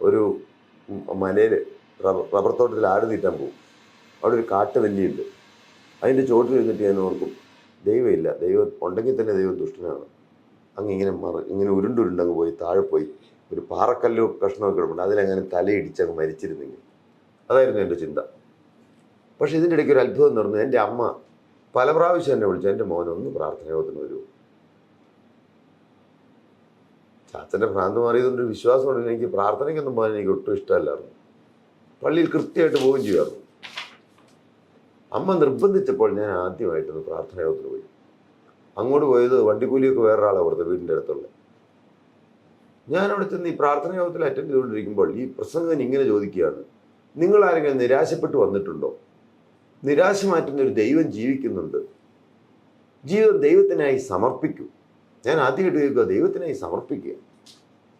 ഒരു മലയിൽ റബ്ബർ തോട്ടത്തിൽ ആട് തീറ്റാൻ പോകും. അവിടെ ഒരു കാട്ടുവല്ലിയുണ്ട്. അതിൻ്റെ ചോട്ടിൽ ഇരുന്നിട്ട് ഞാൻ ഓർക്കും, ദൈവമില്ല, ദൈവം ഉണ്ടെങ്കിൽ തന്നെ ദൈവം ദുഷ്ടനാണ്. ഇങ്ങനെ ഉരുണ്ടുരുണ്ടങ്ങ് പോയി താഴെ പോയി ഒരു പാറക്കല്ലോ കഷ്ണമൊക്കെ കിടപ്പുണ്ട്, അതിലങ്ങനെ തലയിടിച്ചങ്ങ് മരിച്ചിരുന്നെങ്കിൽ. അതായിരുന്നു എൻ്റെ ചിന്ത. പക്ഷെ ഇതിൻ്റെ ഇടയ്ക്ക് ഒരു അത്ഭുതം നടന്നു. എൻ്റെ അമ്മ പല പ്രാവശ്യം എന്നെ വിളിച്ചു, എൻ്റെ മോനൊന്ന് പ്രാർത്ഥനയോത്തിന് വരൂ. ചാച്ചൻ്റെ ഭ്രാന്ത് മാറിയതുകൊണ്ടൊരു വിശ്വാസമുണ്ടെങ്കിൽ എനിക്ക് പ്രാർത്ഥനയ്ക്കൊന്നും പോകാൻ എനിക്ക് ഒട്ടും ഇഷ്ടമല്ലായിരുന്നു. പള്ളിയിൽ കൃത്യമായിട്ട് പോവുകയും ചെയ്യുമായിരുന്നു. അമ്മ നിർബന്ധിച്ചപ്പോൾ ഞാൻ ആദ്യമായിട്ടൊന്ന് പ്രാർത്ഥനയോത്തിന് പോയി. അങ്ങോട്ട് പോയത് വണ്ടിക്കൂലിയൊക്കെ വേറൊരാളെ കൊടുത്തത്, വീടിൻ്റെ അടുത്തുള്ള. ഞാനവിടെ ചെന്ന് ഈ പ്രാർത്ഥന യോഗത്തിൽ അറ്റൻഡ് ചെയ്തുകൊണ്ടിരിക്കുമ്പോൾ ഈ പ്രസംഗകൻ ഇങ്ങനെ ചോദിക്കുകയാണ്, നിങ്ങൾ ആരെങ്കിലും നിരാശപ്പെട്ടു വന്നിട്ടുണ്ടോ? നിരാശ മാറ്റുന്ന ഒരു ദൈവം ജീവിക്കുന്നുണ്ട്. ജീവിതം ദൈവത്തിനായി സമർപ്പിക്കൂ. ഞാൻ ആദ്യമായിട്ട് കേൾക്കുക, ദൈവത്തിനായി സമർപ്പിക്കുക.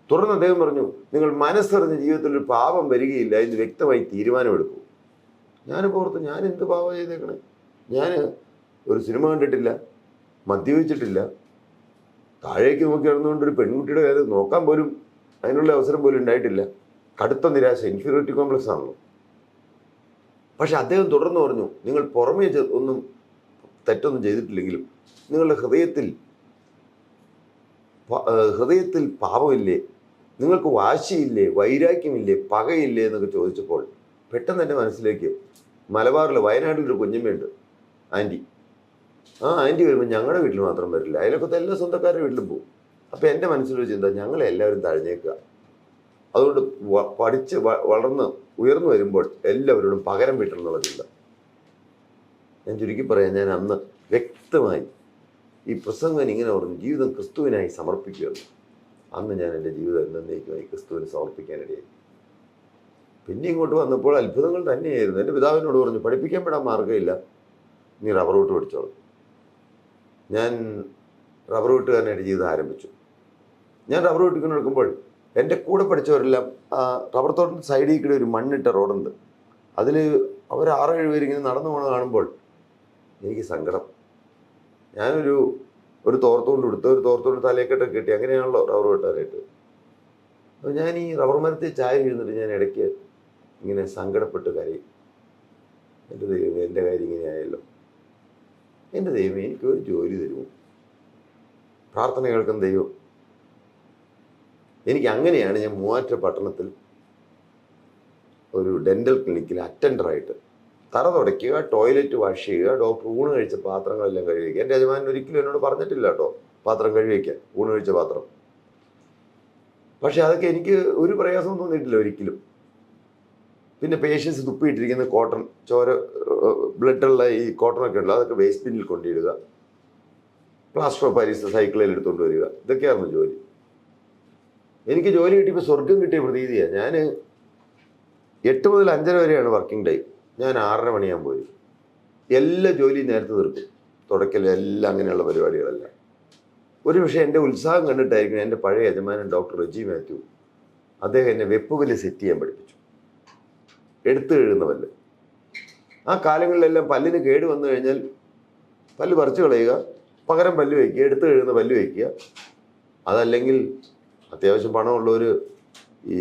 തുടർന്ന് അദ്ദേഹം പറഞ്ഞു, നിങ്ങൾ മനസ്സറിഞ്ഞ ജീവിതത്തിൽ ഒരു പാപം വരികയില്ല എന്ന് വ്യക്തമായി തീരുമാനമെടുക്കൂ. ഞാനിപ്പോൾ ഓർത്ത്, ഞാൻ എന്ത് പാപം ചെയ്തേക്കണേ? ഞാൻ ഒരു സിനിമ കണ്ടിട്ടില്ല, മദ്യപിച്ചിട്ടില്ല, താഴേക്ക് നോക്കി നടന്നുകൊണ്ട് ഒരു പെൺകുട്ടിയുടെ കാര്യം നോക്കാൻ പോലും അതിനുള്ള അവസരം പോലും ഉണ്ടായിട്ടില്ല. കടുത്ത നിരാശ, ഇൻഫീരിയോറിറ്റി കോംപ്ലക്സ് ആണല്ലോ. പക്ഷെ അദ്ദേഹം തുടർന്ന് പറഞ്ഞു, നിങ്ങൾ പുറമേ ഒന്നും തെറ്റൊന്നും ചെയ്തിട്ടില്ലെങ്കിലും നിങ്ങളുടെ ഹൃദയത്തിൽ പാപമില്ലേ? നിങ്ങൾക്ക് വാശിയില്ലേ? വൈരാഗ്യമില്ലേ? പകയില്ലേ? എന്നൊക്കെ ചോദിച്ചപ്പോൾ പെട്ടെന്ന് എൻ്റെ മനസ്സിലേക്ക് മലബാറിൽ വയനാട്ടിലൊരു കുഞ്ഞമ്മയുണ്ട്, ആൻറ്റി. ആ ആൻറ്റി വരുമ്പോൾ ഞങ്ങളുടെ വീട്ടിൽ മാത്രം വരില്ല, അതിലൊക്കെ എല്ലാ സ്വന്തക്കാരുടെ വീട്ടിലും പോകും. അപ്പോൾ എൻ്റെ മനസ്സിലൊരു ചിന്ത, ഞങ്ങളെല്ലാവരും തഴഞ്ഞേക്കുക. അതുകൊണ്ട് പഠിച്ച് വളർന്ന് ഉയർന്നു വരുമ്പോൾ എല്ലാവരോടും പകരം വീട്ടണം എന്നുള്ള ചിന്ത. ഞാൻ ചുരുക്കി പറയാം, ഞാൻ അന്ന് വ്യക്തമായി ഈ പ്രസംഗം ഇങ്ങനെ പറഞ്ഞു, ജീവിതം ക്രിസ്തുവിനായി സമർപ്പിക്കുകയെന്ന്. അന്ന് ഞാൻ എൻ്റെ ജീവിതം എന്നേക്കുമായി ക്രിസ്തുവിന് സമർപ്പിക്കാനിടയായി. പിന്നെ ഇങ്ങോട്ട് വന്നപ്പോൾ അത്ഭുതങ്ങൾ തന്നെയായിരുന്നു. എൻ്റെ പിതാവിനോട് പറഞ്ഞു, പഠിപ്പിക്കാൻ പെടാൻ മാർഗ്ഗമില്ല, നീ റബ്ബർ വെട്ട് പഠിച്ചോളൂ. ഞാൻ റബ്ബർ വെട്ടുകാരനായിട്ട് ജീവിതം ആരംഭിച്ചു. ഞാൻ റബ്ബർ വെട്ടിക്കൊണ്ട് എടുക്കുമ്പോൾ എൻ്റെ കൂടെ പഠിച്ചവരെല്ലാം റബ്ബർ തോട്ടത്തിൻ്റെ സൈഡിൽ കൂടെ ഒരു മണ്ണിട്ട റോഡുണ്ട്, അതിൽ അവർ 6-7 പേരിങ്ങനെ നടന്നു പോകണ കാണുമ്പോൾ എനിക്ക് സങ്കടം. ഒരു തോർത്തുകൊണ്ട് എടുത്ത് ഒരു തോർത്തുകൊണ്ട് തലയൊക്കെട്ടൊക്കെ കെട്ടി, അങ്ങനെയാണല്ലോ റബ്ബർ വെട്ടാനായിട്ട്. അപ്പോൾ ഞാൻ ഈ റബ്ബർ മരത്തിൽ ചായ വീഴുന്നിട്ട് ഞാൻ ഇടയ്ക്ക് ഇങ്ങനെ സങ്കടപ്പെട്ട് കരയും. എൻ്റെ ദൈവമേ, എൻ്റെ കാര്യം ഇങ്ങനെ ആയല്ലോ. എൻ്റെ ദൈവമേ, എനിക്കൊരു ജോലി തരുമോ? പ്രാർത്ഥന കേൾക്കുന്ന ദൈവം. എനിക്ക് അങ്ങനെയാണ് ഞാൻ മൂവാറ്റുപുഴ പട്ടണത്തിൽ ഒരു ഡെൻ്റൽ ക്ലിനിക്കിൽ അറ്റൻഡറായിട്ട് തറ തുടയ്ക്കുക, ടോയ്ലറ്റ് വാഷ് ചെയ്യുക, ഡോക്ടർ ഊണ് കഴിച്ച പാത്രങ്ങളെല്ലാം കഴുകി വയ്ക്കുക. എൻ്റെ യജമാനൻ ഒരിക്കലും എന്നോട് പറഞ്ഞിട്ടില്ല കേട്ടോ പാത്രം കഴുകി വയ്ക്കാൻ, ഊണ് കഴിച്ച പാത്രം. പക്ഷെ അതൊക്കെ എനിക്ക് ഒരു പ്രയാസവും തോന്നിയിട്ടില്ല ഒരിക്കലും. പിന്നെ പേഷ്യൻസ് തുപ്പിയിട്ടിരിക്കുന്ന കോട്ടൺ, ചോര ബ്ലഡുള്ള ഈ കോട്ടണൊക്കെ ഉണ്ടല്ലോ, അതൊക്കെ വേസ്റ്റ് ബിന്നിൽ കൊണ്ടിടുക, പ്ലാസ്റ്റർ ഓഫ് പാരീസ് സൈക്കിളിൽ എടുത്തുകൊണ്ട് വരിക, ഇതൊക്കെയായിരുന്നു ജോലി. എനിക്ക് ജോലി കിട്ടിയപ്പോൾ സ്വർഗം കിട്ടിയ പ്രതീതിയാണ്. ഞാൻ 8 മുതൽ 5:30 വരെയാണ് വർക്കിംഗ് ടൈം. ഞാൻ 6:30 മണിയാകുമ്പോൾ പോയി എല്ലാ ജോലിയും നേരത്തെ തീർക്കും, തുടക്കലും എല്ലാം അങ്ങനെയുള്ള പരിപാടികളെല്ലാം. ഒരു പക്ഷേ എൻ്റെ ഉത്സാഹം കണ്ടിട്ടായിരിക്കും എൻ്റെ പഴയ യജമാനൻ ഡോക്ടർ റെജി മാത്യു, അദ്ദേഹം എന്നെ വെപ്പുപല്ല് സെറ്റ് ചെയ്യാൻ പഠിപ്പിച്ചു. എടുത്തു കഴുകുന്ന പല്ല്. ആ കാലങ്ങളിലെല്ലാം പല്ലിന് കേട് വന്നു കഴിഞ്ഞാൽ പല്ല് പറിച്ചു കളയുക, പകരം പല്ല് വയ്ക്കുക, എടുത്തു കഴുകുന്ന പല്ല് വയ്ക്കുക. അതല്ലെങ്കിൽ അത്യാവശ്യം പണമുള്ളവർ ഈ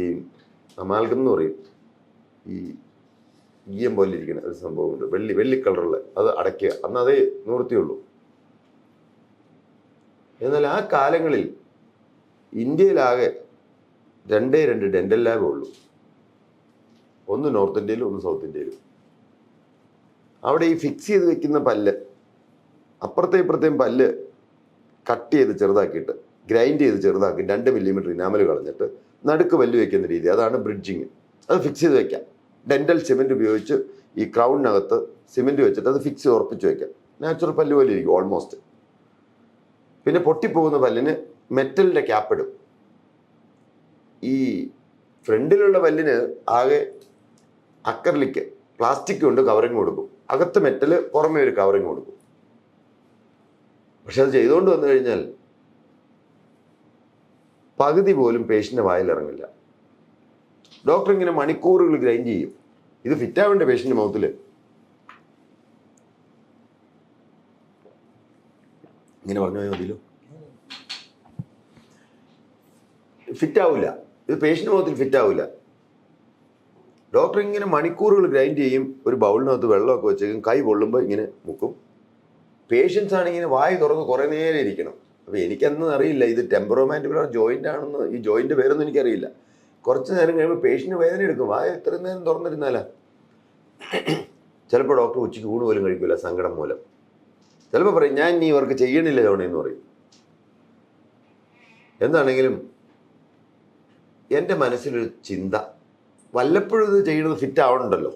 അമാൽഗം എന്ന് പറയും, ഈ ഈയം പോലെ ഇരിക്കുന്ന ഒരു സംഭവമുണ്ട്, വെള്ളി കളറുള്ള, അത് അടയ്ക്കുക. അന്ന് അതേ നിവൃത്തിയുള്ളൂ. എന്നാൽ ആ കാലങ്ങളിൽ ഇന്ത്യയിലാകെ 2 ഡെൻ്റൽ ലാബേ ഉള്ളൂ. ഒന്ന് നോർത്ത് ഇന്ത്യയിലും ഒന്ന് സൗത്ത് ഇന്ത്യയിലും. അവിടെ ഈ ഫിക്സ് ചെയ്ത് വെക്കുന്ന പല്ല്, അപ്പുറത്തെ ഇപ്പുറത്തെയും പല്ല് കട്ട് ചെയ്ത് ചെറുതാക്കിയിട്ട് ഗ്രൈൻഡ് ചെയ്ത് ചെറുതാക്കി 2 മില്ലിമീറ്റർ ഇനാമൽ കളഞ്ഞിട്ട് നടുക്ക് പല്ല് വയ്ക്കുന്ന രീതി, അതാണ് ബ്രിഡ്ജിങ്. അത് ഫിക്സ് ചെയ്ത് വെക്കാം. ഡെൻ്റൽ സിമെൻറ്റ് ഉപയോഗിച്ച് ഈ ക്രൗണിനകത്ത് സിമെൻറ്റ് വെച്ചിട്ട് അത് ഫിക്സ് ചെയ്ത് ഉറപ്പിച്ച് വയ്ക്കാം. നാച്ചുറൽ പല്ല് പോലെ ഇരിക്കും ഓൾമോസ്റ്റ്. പിന്നെ പൊട്ടിപ്പോകുന്ന പല്ലിന് മെറ്റലിൻ്റെ ക്യാപ്പ് ഇടും. ഈ ഫ്രണ്ടിലുള്ള പല്ലിന് ആകെ അക്കർലിക്ക് പ്ലാസ്റ്റിക് കൊണ്ട് കവറിങ് കൊടുക്കും, അകത്ത് മെറ്റല്, പുറമേ ഒരു കവറിങ് കൊടുക്കും. പക്ഷെ അത് ചെയ്തുകൊണ്ട് വന്നു കഴിഞ്ഞാൽ പകുതി പോലും പേഷ്യൻ്റെ വായിലിറങ്ങില്ല. ഡോക്ടർ ഇങ്ങനെ മണിക്കൂറുകൾ ഗ്രൈൻഡ് ചെയ്യും. ഇത് ഫിറ്റാവേണ്ട പേഷ്യൻ്റെ മൗത്തിൽ. ഇങ്ങനെ പറഞ്ഞു പോയാൽ മതിയല്ലോ. ഫിറ്റാവില്ല, ഇത് പേഷ്യൻ്റെ മൗത്തിൽ ഫിറ്റാവില്ല. ഡോക്ടർ ഇങ്ങനെ മണിക്കൂറുകൾ ഗ്രൈൻഡ് ചെയ്യും, ഒരു ബൗളിനകത്ത് വെള്ളമൊക്കെ വെച്ചേക്കും, കൈ പൊള്ളുമ്പോൾ ഇങ്ങനെ മുക്കും. പേഷ്യൻസ് ആണെങ്കിൽ ഇങ്ങനെ വായി തുറന്ന് കുറേ നേരം ഇരിക്കണം. അപ്പോൾ എനിക്കൊന്നും അറിയില്ല ഇത് ടെമ്പറോമാൻഡിബുലർ ജോയിൻ്റ് ആണെന്ന്, ഈ ജോയിൻ്റ് പേരൊന്നും എനിക്കറിയില്ല. കുറച്ച് നേരം കഴിയുമ്പോൾ പേഷ്യൻ്റ് വേദന എടുക്കും, വായ എത്ര നേരം തുറന്നിരുന്നാലാ. ചിലപ്പോൾ ഡോക്ടർ ഉച്ചയ്ക്ക് ഊണ് പോലും കഴിക്കില്ല സങ്കടം മൂലം. ചിലപ്പോൾ പറയും ഞാൻ ഇനി ഇവർക്ക് ചെയ്യണില്ല ജോണേന്ന് പറയും. എന്താണെങ്കിലും എൻ്റെ മനസ്സിലൊരു ചിന്ത, വല്ലപ്പോഴും ഇത് ചെയ്യുന്നത് ഫിറ്റ് ആവണുണ്ടല്ലോ,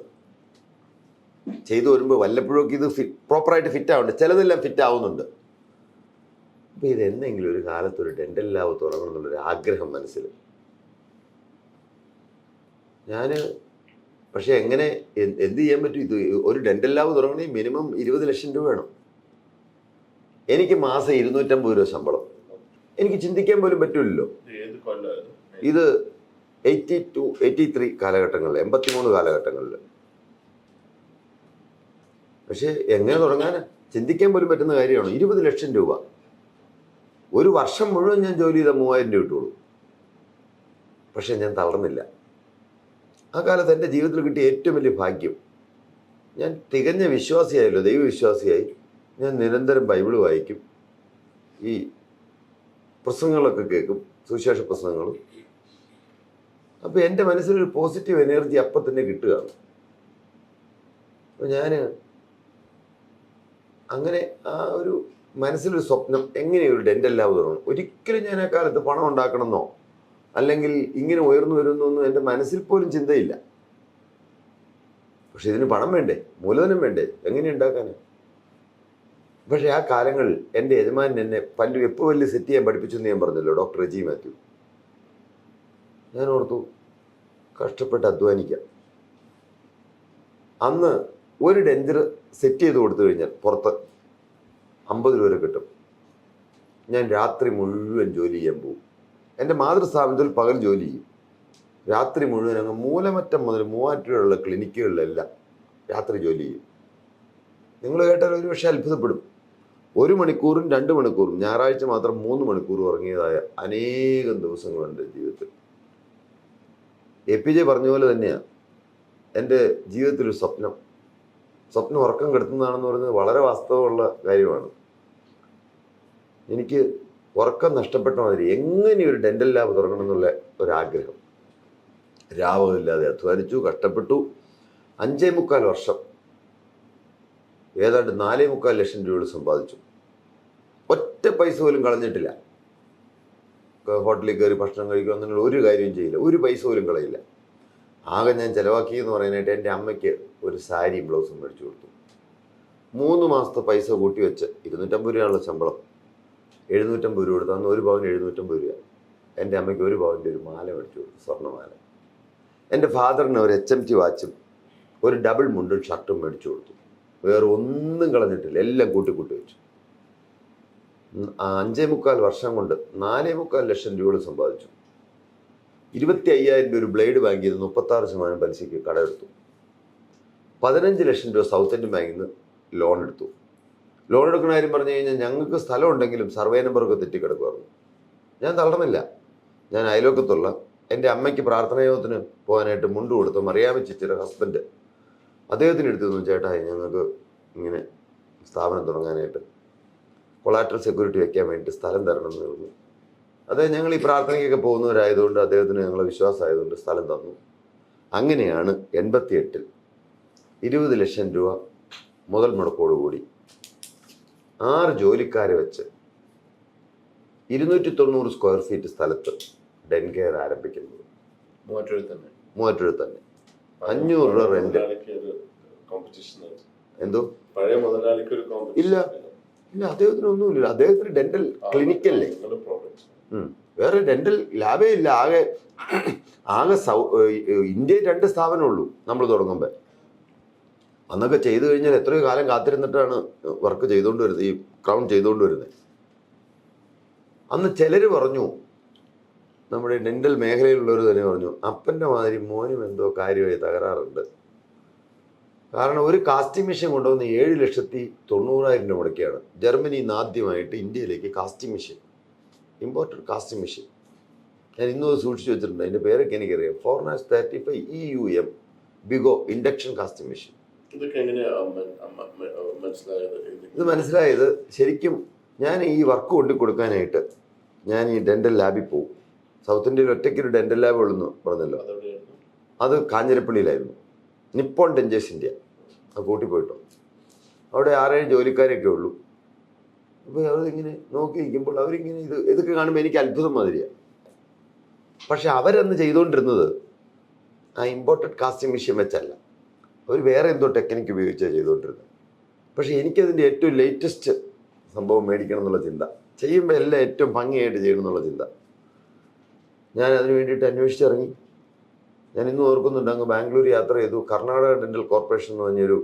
ചെയ്തു വരുമ്പോൾ വല്ലപ്പോഴൊക്കെ ഇത് പ്രോപ്പറായിട്ട് ഫിറ്റ് ആവുന്നുണ്ട്, ചിലതെല്ലാം ഫിറ്റ് ആവുന്നുണ്ട്. അപ്പോൾ ഇതെന്തെങ്കിലും ഒരു കാലത്തൊരു ഡെൻ്റൽ ലാബ് തുറങ്ങണം എന്നുള്ളൊരു ആഗ്രഹം മനസ്സിൽ. പക്ഷേ എങ്ങനെ എന്ത് ചെയ്യാൻ പറ്റും? ഇത് ഒരു ഡെൻ്റൽ ലാബ് തുടങ്ങണമെങ്കിൽ മിനിമം 20 ലക്ഷം രൂപ വേണം. എനിക്ക് മാസം 250 രൂപ ശമ്പളം. എനിക്ക് ചിന്തിക്കാൻ പോലും പറ്റില്ലല്ലോ. ഇത് 82, 83 കാലഘട്ടങ്ങളിൽ, 83 കാലഘട്ടങ്ങളിൽ. പക്ഷേ എങ്ങനെ തുടങ്ങാനാ? ചിന്തിക്കാൻ പോലും പറ്റുന്ന കാര്യമാണ്. 20 ലക്ഷം രൂപ ഒരു വർഷം മുഴുവൻ ഞാൻ ജോലി ചെയ്താൽ 3000 രൂപ കിട്ടുള്ളൂ. പക്ഷെ ഞാൻ തളർന്നില്ല. ആ കാലത്ത് എൻ്റെ ജീവിതത്തിൽ കിട്ടിയ ഏറ്റവും വലിയ ഭാഗ്യം, ഞാൻ തികഞ്ഞ വിശ്വാസിയായല്ലോ, ദൈവവിശ്വാസിയായി. ഞാൻ നിരന്തരം ബൈബിള് വായിക്കും, ഈ പ്രസംഗങ്ങളൊക്കെ കേൾക്കും, സുവിശേഷ പ്രസംഗങ്ങളും. അപ്പോൾ എൻ്റെ മനസ്സിലൊരു പോസിറ്റീവ് എനർജി അപ്പം തന്നെ കിട്ടുകയാണ്. അപ്പോൾ ഞാൻ അങ്ങനെ ആ ഒരു മനസ്സിലൊരു സ്വപ്നം, എങ്ങനെ ഒരു ഡെൻ്റൽ ലാബ് തുടങ്ങണം. ഒരിക്കലും ഞാൻ ആ കാലത്ത് പണം ഉണ്ടാക്കണമെന്നോ അല്ലെങ്കിൽ ഇങ്ങനെ ഉയർന്നു വരുന്നൊന്നും എൻ്റെ മനസ്സിൽ പോലും ചിന്തയില്ല. പക്ഷെ ഇതിന് പണം വേണ്ടേ, മൂലധനം വേണ്ടേ, എങ്ങനെ ഉണ്ടാക്കാന്? പക്ഷെ ആ കാലങ്ങളിൽ എൻ്റെ യജമാനൻ എന്നെ വെപ്പ് പല്ല് സെറ്റ് ചെയ്യാൻ പഠിപ്പിച്ചെന്ന് ഞാൻ പറഞ്ഞല്ലോ, ഡോക്ടർ റെജി മാത്യു. ഞാൻ ഓർത്തു കഷ്ടപ്പെട്ട് അധ്വാനിക്കാം. അന്ന് ഒരു ഡെഞ്ചർ സെറ്റ് ചെയ്ത് കൊടുത്തു കഴിഞ്ഞാൽ പുറത്ത് 50 രൂപ കിട്ടും. ഞാൻ രാത്രി മുഴുവൻ ജോലി ചെയ്യാൻ പോകും. എൻ്റെ മാതൃസ്ഥാപനത്തിൽ പകൽ ജോലി ചെയ്യും, രാത്രി മുഴുവൻ അങ്ങ് മൂലമറ്റം മുതൽ മൂവാറ്റുപുഴയുള്ള ക്ലിനിക്കുകളിലെല്ലാം രാത്രി ജോലി ചെയ്യും. നിങ്ങൾ കേട്ടാൽ ഒരു പക്ഷേ അത്ഭുതപ്പെടും. 1 മണിക്കൂറും 2 മണിക്കൂറും, ഞായറാഴ്ച മാത്രം 3 മണിക്കൂർ ഉറങ്ങിയതായ അനേകം ദിവസങ്ങളുണ്ട് ജീവിതത്തിൽ. APJ പറഞ്ഞ പോലെ തന്നെയാണ് എൻ്റെ ജീവിതത്തിലൊരു സ്വപ്നം ഉറക്കം കെടുത്തുന്നതാണെന്ന് പറയുന്നത് വളരെ വാസ്തവമുള്ള കാര്യമാണ്. എനിക്ക് ഉറക്കം നഷ്ടപ്പെട്ട മാതിരി എങ്ങനെ ഒരു ഡെൻ്റൽ ലാബ് തുറങ്ങണം എന്നുള്ള ഒരാഗ്രഹം. രാവുമില്ലാതെ അധ്വാനിച്ചു, കഷ്ടപ്പെട്ടു. 5.25 വർഷം ഏതാണ്ട് 4.25 ലക്ഷം രൂപ സമ്പാദിച്ചു. ഒറ്റ പൈസ പോലും കളഞ്ഞിട്ടില്ല. ഹോട്ടലിൽ കയറി ഭക്ഷണം കഴിക്കുക അങ്ങനെയുള്ള ഒരു കാര്യവും ചെയ്യില്ല, ഒരു പൈസ പോലും കളയില്ല. ആകെ ഞാൻ ചിലവാക്കിയെന്ന് പറയാനായിട്ട് എൻ്റെ അമ്മയ്ക്ക് ഒരു സാരി ബ്ലൗസും മേടിച്ചു കൊടുത്തു. 3 മാസത്തെ പൈസ കൂട്ടി വെച്ച് 250 രൂപയാണുള്ള ശമ്പളം, 750 രൂപ കൊടുത്തു. അന്ന് 1 പവന് 750 രൂപ. എൻ്റെ അമ്മയ്ക്ക് 1 പവൻ്റെ ഒരു മാല മേടിച്ചു കൊടുത്തു, സ്വർണ്ണമാല. എൻ്റെ ഫാദറിന് ഒരു HMT വാച്ചും ഒരു ഡബിൾ മുണ്ടും ഷർട്ടും മേടിച്ചു കൊടുത്തു. വേറെ ഒന്നും കളഞ്ഞിട്ടില്ല, എല്ലാം കൂട്ടി വെച്ചു. 5.25 വർഷം കൊണ്ട് 4.25 ലക്ഷം രൂപ സമ്പാദിച്ചു. 25,000 രൂപ ഒരു ബ്ലേഡ് ബാങ്കിൽ നിന്ന് 36% പലിശയ്ക്ക് കടമെടുത്തു. 15 ലക്ഷം രൂപ സൗത്ത് ഇന്ത്യൻ ബാങ്കിൽ നിന്ന് ലോൺ എടുത്തു. ലോൺ എടുക്കുന്ന കാര്യം പറഞ്ഞു കഴിഞ്ഞാൽ ഞങ്ങൾക്ക് സ്ഥലം ഉണ്ടെങ്കിലും സർവേ നമ്പറൊക്കെ തെറ്റിക്കിടക്കുമായിരുന്നു. ഞാൻ തളർന്നില്ല. ഞാൻ അയലോക്കത്തുള്ള എൻ്റെ അമ്മയ്ക്ക് പ്രാർത്ഥനായോഗത്തിന് പോകാനായിട്ട് മുണ്ട് കൊടുത്തു മറിയാമ്മ ചേച്ചിയുടെ ഹസ്ബൻഡ്, അദ്ദേഹത്തിന് എടുത്തു തന്നു, ചേട്ടാ ഞങ്ങൾക്ക് ഇങ്ങനെ സ്ഥാപനം തുടങ്ങാനായിട്ട് കൊളാട്രൽ സെക്യൂരിറ്റി വെക്കാൻ വേണ്ടി സ്ഥലം തരണമെന്ന് പറഞ്ഞു. അദ്ദേഹം ഞങ്ങൾ ഈ പ്രാർത്ഥനയ്ക്കൊക്കെ പോകുന്നവരായതുകൊണ്ട് അദ്ദേഹത്തിന് ഞങ്ങളെ വിശ്വാസമായതുകൊണ്ട് സ്ഥലം തന്നു. അങ്ങനെയാണ് 88-ൽ 20 ലക്ഷം രൂപ മുതൽ മുടക്കോടുകൂടി 6 ജോലിക്കാരെ വെച്ച് 290 സ്ക്വയർ ഫീറ്റ് സ്ഥലത്ത് ഡെൻ കെയർ ആരംഭിക്കുന്നത്. മൂവാറ്റുപുഴ തന്നെ 500 രൂപ റെന്റ്. എന്തോ ഇല്ല, അദ്ദേഹത്തിന് ഒന്നുമില്ല. അദ്ദേഹത്തിന് ഡെന്റൽ ക്ലിനിക്കല്ലേ, വേറെ ഡെന്റൽ ലാബേ ഇല്ല. ആകെ ഇന്ത്യയിൽ 2 സ്ഥാപനമുള്ളൂ നമ്മൾ തുടങ്ങുമ്പോൾ. അന്നൊക്കെ ചെയ്തു കഴിഞ്ഞാൽ എത്രയോ കാലം കാത്തിരുന്നിട്ടാണ് വർക്ക് ചെയ്തുകൊണ്ട് വരുന്നത്, ഈ ക്രൗൺ ചെയ്തുകൊണ്ട് വരുന്നത്. അന്ന് ചിലർ പറഞ്ഞു, നമ്മുടെ ഡെന്റൽ മേഖലയിലുള്ളവർ തന്നെ പറഞ്ഞു, അപ്പൻ്റെ മാതിരി മോനും എന്തോ കാര്യമായി തകരാറുണ്ട്. കാരണം ഒരു കാസ്റ്റിംഗ് മെഷീൻ കൊണ്ടുവന്ന് 7,90,000 രൂപ മുടക്കിയാണ് ജർമ്മനിയിൽ നിന്ന് ആദ്യമായിട്ട് ഇന്ത്യയിലേക്ക് casting machine, imported casting machine. ഞാൻ ഇന്നും സൂക്ഷിച്ചു വെച്ചിട്ടുണ്ട്, അതിൻ്റെ പേരൊക്കെ എനിക്കറിയാം. 435 EUM Bigo induction casting machine. ഇതൊക്കെ എങ്ങനെയാ മനസ്സിലായത്? ഇത് മനസ്സിലായത് ശരിക്കും ഞാൻ ഈ വർക്ക് കൊണ്ടു കൊടുക്കാനായിട്ട് ഞാൻ ഈ ഡെൻ്റൽ ലാബിൽ പോകും. സൗത്ത് ഇന്ത്യയിൽ ഒറ്റയ്ക്കൊരു ഡെൻ്റൽ ലാബ് ഉള്ളെന്ന് പറഞ്ഞല്ലോ, അതെവിടെയായിരുന്നു? അത് കാഞ്ഞിരപ്പള്ളിയിലായിരുന്നു. Nippon dentures India. അത് കൂട്ടിപ്പോയിട്ടോ. അവിടെ 6-7 ജോലിക്കാരൊക്കെ ഉള്ളൂ. അപ്പോൾ അവരിങ്ങനെ നോക്കി നിൽക്കുമ്പോൾ അവരിങ്ങനെ ഇതൊക്കെ കാണുമ്പോൾ എനിക്ക് അത്ഭുതം മാതിരിയാണ്. പക്ഷെ അവരന്ന് ചെയ്തുകൊണ്ടിരുന്നത് ആ ഇമ്പോർട്ടഡ് കാസ്റ്റിംഗ് മെഷീൻ വെച്ചല്ല, അവർ വേറെ എന്തോ ടെക്നിക്ക് ഉപയോഗിച്ചാണ് ചെയ്തുകൊണ്ടിരുന്നത്. പക്ഷേ എനിക്കതിൻ്റെ ഏറ്റവും ലേറ്റസ്റ്റ് സംഭവം മേടിക്കണം എന്നുള്ള ചിന്ത, ചെയ്യുമ്പോൾ എല്ലാം ഏറ്റവും ഭംഗിയായിട്ട് ചെയ്യണം എന്നുള്ള ചിന്ത. ഞാൻ അതിന് വേണ്ടിയിട്ട് അന്വേഷിച്ചിറങ്ങി. ഞാൻ ഇന്നും ഓർക്കുന്നുണ്ട്, അങ്ങ് ബാംഗ്ലൂർ യാത്ര ചെയ്തു. കർണാടക ഡെൻ്റൽ കോർപ്പറേഷൻ എന്ന് പറഞ്ഞൊരു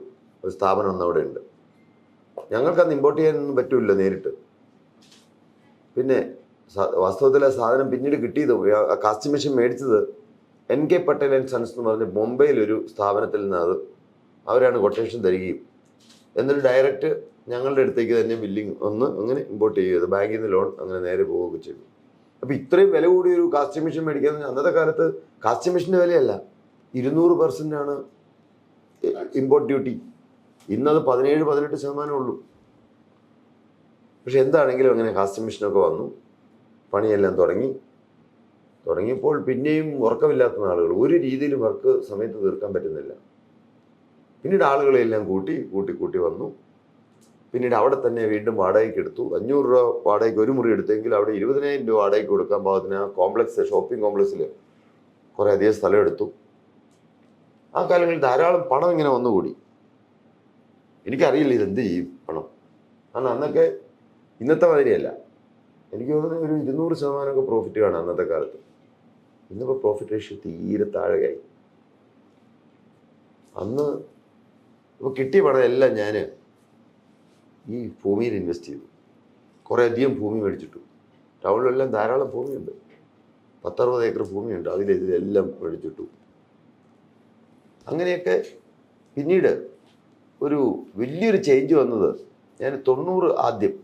സ്ഥാപനം അന്ന് അവിടെ ഉണ്ട്. ഞങ്ങൾക്കന്ന് ഇമ്പോർട്ട് ചെയ്യാനൊന്നും പറ്റില്ല നേരിട്ട്. പിന്നെ വാസ്തവത്തിൽ ആ സാധനം പിന്നീട് കിട്ടിയത്, ആ കാസ്റ്റിംഗ് മെഷീൻ മേടിച്ചത് NK പട്ടേൽ ആൻഡ് സൺസ് എന്ന് പറഞ്ഞ് മുംബൈയിലൊരു സ്ഥാപനത്തിൽ നിന്ന് അവരാണ് കൊട്ടേഷൻ തരികയും എന്നിട്ട് ഡയറക്റ്റ് ഞങ്ങളുടെ അടുത്തേക്ക് തന്നെ ബില്ലിങ് അങ്ങനെ ഇമ്പോർട്ട് ചെയ്ത് ബാങ്കിൽ നിന്ന് ലോൺ അങ്ങനെ നേരെ പോവുകയൊക്കെ ചെയ്തു. അപ്പോൾ ഇത്രയും വില കൂടിയൊരു കാസ്റ്റിംഗ് മെഷീൻ മേടിക്കാൻ അന്നത്തെ കാലത്ത് കാസ്റ്റിംഗ് മെഷീൻ്റെ വിലയല്ല, 200% ഇമ്പോർട്ട് ഡ്യൂട്ടി. ഇന്നത് 17-18% ഉള്ളൂ. പക്ഷെ എന്താണെങ്കിലും അങ്ങനെ കാസ്റ്റിംഗ് മെഷീനൊക്കെ വന്നു, പണിയെല്ലാം തുടങ്ങിയപ്പോൾ പിന്നെയും ഉറക്കമില്ലാത്ത ആളുകൾ, ഒരു രീതിയിലും വർക്ക് സമയത്ത് തീർക്കാൻ പറ്റുന്നില്ല. പിന്നീട് ആളുകളെല്ലാം കൂട്ടി വന്നു. പിന്നീട് അവിടെ തന്നെ വീണ്ടും വാടകയ്ക്ക് എടുത്തു. 500 രൂപ വാടകയ്ക്ക് ഒരു മുറി എടുത്തെങ്കിൽ അവിടെ 20,000 രൂപ വാടകയ്ക്ക് കൊടുക്കാൻ പാകത്തിന് ആ ഷോപ്പിംഗ് കോംപ്ലക്സിൽ കുറേ അധികം സ്ഥലം എടുത്തു. ആ കാലങ്ങളിൽ ധാരാളം പണം ഇങ്ങനെ വന്നുകൂടി. എനിക്കറിയില്ല ഇതെന്ത് ചെയ്യും പണം. കാരണം അന്നൊക്കെ ഇന്നത്തെ മാതിരിയല്ല. എനിക്ക് തോന്നുന്നത് ഒരു 200% പ്രോഫിറ്റ് കാണാം അന്നത്തെ കാലത്ത്. ഇന്നിപ്പോൾ പ്രോഫിറ്റ് റേഷ്യോ തീരെ താഴെയായി. അന്ന് ഇപ്പോൾ കിട്ടിയ പണം എല്ലാം ഞാൻ ഈ ഭൂമിയിൽ ഇൻവെസ്റ്റ് ചെയ്തു. കുറേ അധികം ഭൂമി മേടിച്ചിട്ടു. ടൗണിലെല്ലാം ധാരാളം ഭൂമിയുണ്ട്, 10-60 ഏക്കർ ഭൂമിയുണ്ട്. ഇതിലെല്ലാം മേടിച്ചിട്ടു. അങ്ങനെയൊക്കെ പിന്നീട് ഒരു വലിയൊരു ചേഞ്ച് വന്നത്, ഞാൻ 90 ആദ്യം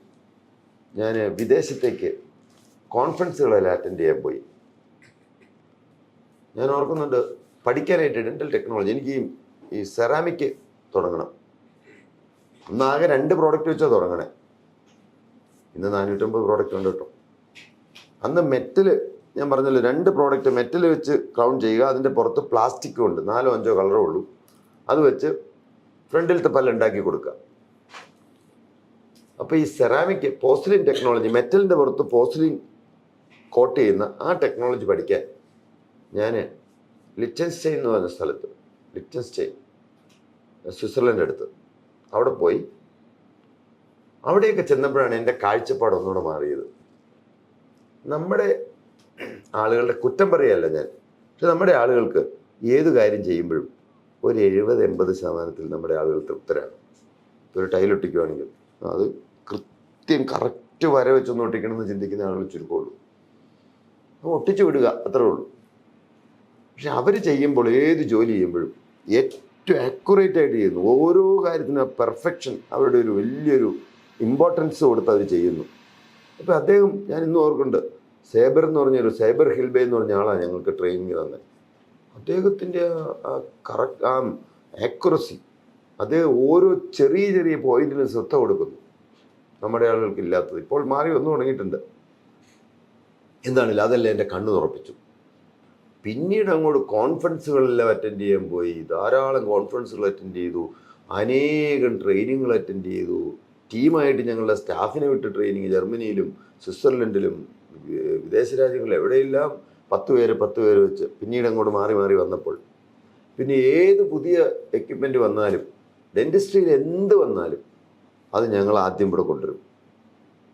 ഞാൻ വിദേശത്തേക്ക് കോൺഫറൻസുകളെല്ലാം അറ്റൻഡ് ചെയ്യാൻ പോയി. ഞാൻ ഓർക്കുന്നുണ്ട്, പഠിക്കാനായിട്ട് ഡെൻ്റൽ ടെക്നോളജി എനിക്ക് ഈ സെറാമിക് തുടങ്ങണം. ഒന്നാകെ 2 പ്രോഡക്റ്റ് വെച്ചാൽ തുടങ്ങണേ. ഇന്ന് 450 പ്രോഡക്റ്റ് ഉണ്ട് കേട്ടോ. അന്ന് മെറ്റൽ, ഞാൻ പറഞ്ഞല്ലോ 2 പ്രോഡക്റ്റ് മെറ്റൽ വെച്ച് ക്രൗൺ ചെയ്യുക, അതിൻ്റെ പുറത്ത് പ്ലാസ്റ്റിക്കും ഉണ്ട്, 4-5 കളറേ ഉള്ളൂ. അത് വെച്ച് ഫ്രണ്ടിലത്തെ പല്ലുണ്ടാക്കി കൊടുക്കുക. അപ്പോൾ ഈ സെറാമിക് പോർസലിൻ ടെക്നോളജി, മെറ്റലിൻ്റെ പുറത്ത് പോർസലിൻ കോട്ട് ചെയ്യുന്ന ആ ടെക്നോളജി പഠിക്കാൻ ഞാൻ ലിച്ചൻസ്റ്റൈൻ എന്ന് പറഞ്ഞ സ്ഥലത്ത്, സ്വിറ്റ്സർലൻഡ് അടുത്ത് അവിടെ പോയി. അവിടെയൊക്കെ ചെന്നപ്പോഴാണ് എൻ്റെ കാഴ്ചപ്പാട് ഒന്നുകൂടെ മാറിയത്. നമ്മുടെ ആളുകളുടെ കുറ്റം പറയുകയല്ല ഞാൻ, പക്ഷെ നമ്മുടെ ആളുകൾക്ക് ഏത് കാര്യം ചെയ്യുമ്പോഴും ഒരു 70-80% നമ്മുടെ ആളുകൾ തൃപ്തരാണ്. ഒരു ടൈലൊട്ടിക്കുകയാണെങ്കിൽ അത് കറക്റ്റ് വര വെച്ചൊന്ന് ഒട്ടിക്കണമെന്ന് ചിന്തിക്കുന്ന ആളുകൾ ചുരുക്കമുള്ളൂ. ഒട്ടിച്ചു വിടുക, അത്രേ ഉള്ളൂ. പക്ഷെ അവർ ചെയ്യുമ്പോൾ, ഏത് ജോലി ചെയ്യുമ്പോഴും ഏറ്റവും ആക്യുറേറ്റ് ആയിട്ട് ചെയ്യുന്നു. ഓരോ കാര്യത്തിനും പെർഫെക്ഷൻ, അവരുടെ ഒരു വലിയൊരു ഇമ്പോർട്ടൻസ് കൊടുത്ത് അവർ ചെയ്യുന്നു. അപ്പോൾ അദ്ദേഹം, ഞാൻ ഇന്നും ഓർക്കുന്നുണ്ട്, സൈബർ എന്ന് പറഞ്ഞൊരു സൈബർ ഹിൽബേ എന്ന് പറഞ്ഞ ആളാണ് ഞങ്ങൾക്ക് ട്രെയിനിങ് തന്നെ. അദ്ദേഹത്തിൻ്റെ കറക്റ്റ് ആക്യുറസി, അദ്ദേഹം ഓരോ ചെറിയ പോയിന്റിനും ശ്രദ്ധ കൊടുക്കുന്നു, നമ്മുടെ ആളുകൾക്ക് ഇല്ലാത്തത്. ഇപ്പോൾ മാറി വന്നു തുടങ്ങിയിട്ടുണ്ട്. എന്താണില്ല, അതെല്ലാം എൻ്റെ കണ്ണ് തുറപ്പിച്ചു. പിന്നീട് അങ്ങോട്ട് കോൺഫറൻസുകളെല്ലാം അറ്റൻഡ് ചെയ്യാൻ പോയി. ധാരാളം കോൺഫറൻസുകൾ അറ്റൻഡ് ചെയ്തു, അനേകം ട്രെയിനിങ്ങുകൾ അറ്റൻഡ് ചെയ്തു. ടീമായിട്ട് ഞങ്ങളുടെ സ്റ്റാഫിനെ വിട്ട് ട്രെയിനിങ് ജർമ്മനിയിലും സ്വിറ്റ്സർലൻഡിലും വിദേശ രാജ്യങ്ങളിൽ എവിടെയെല്ലാം 10 പേര് വെച്ച്. പിന്നീട് അങ്ങോട്ട് മാറി വന്നപ്പോൾ പിന്നെ ഏത് പുതിയ എക്യുപ്മെൻറ്റ് വന്നാലും, ഡെൻറ്റിസ്ട്രിയിൽ എന്ത് വന്നാലും അത് ഞങ്ങൾ ആദ്യം ഇവിടെ കൊണ്ടുവരും.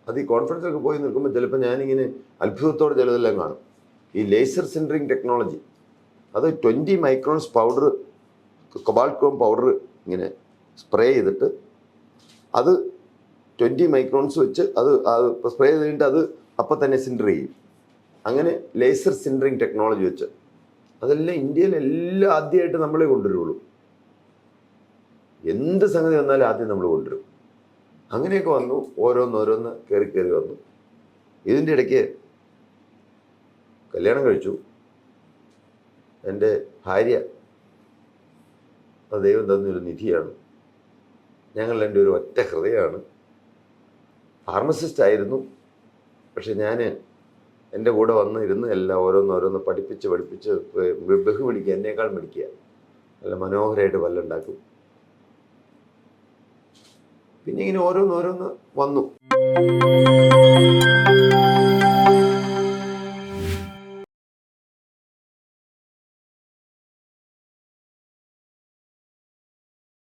അത് ഈ കോൺഫറൻസൊക്കെ പോയി നിൽക്കുമ്പോൾ ചിലപ്പോൾ ഞാനിങ്ങനെ അത്ഭുതത്തോടെ ചിലതെല്ലാം കാണും. ഈ ലേസർ സിൻഡറിങ് ടെക്നോളജി, അത് 20 microns powder, cobalt Chrome powder ഇങ്ങനെ സ്പ്രേ ചെയ്തിട്ട് അത് 20 മൈക്രോൺസ് വെച്ച് അത് സ്പ്രേ ചെയ്ത് കഴിഞ്ഞിട്ട് അത് അപ്പം തന്നെ സിൻഡർ ചെയ്യും. അങ്ങനെ ലേസർ സിൻഡറിങ് ടെക്നോളജി വെച്ച് അതെല്ലാം ഇന്ത്യയിലെല്ലാം ആദ്യമായിട്ട് നമ്മളെ കൊണ്ടുവരുള്ളൂ. എന്ത് സംഗതി വന്നാലും ആദ്യം നമ്മൾ കൊണ്ടുവരും. അങ്ങനെയൊക്കെ വന്നു, ഓരോന്ന് കയറി വന്നു. ഇതിൻ്റെ ഇടയ്ക്ക് കല്യാണം കഴിച്ചു. എൻ്റെ ഭാര്യ അത് ദൈവം തന്നൊരു നിധിയാണ്. ഞങ്ങൾ എൻ്റെ ഒരു ഒറ്റ ഹൃദയമാണ്. ഫാർമസിസ്റ്റ് ആയിരുന്നു, പക്ഷെ ഞാൻ എൻ്റെ കൂടെ വന്ന് ഇരുന്ന് എല്ലാം ഓരോന്നോരോന്ന് പഠിപ്പിച്ച് ബഹുമിടിക്കുക, എന്നേക്കാൾ മിടിക്കുക, നല്ല മനോഹരമായിട്ട് പല്ലുണ്ടാക്കും. പിന്നെ ഇങ്ങനെ ഓരോന്നോരോന്ന് വന്നു.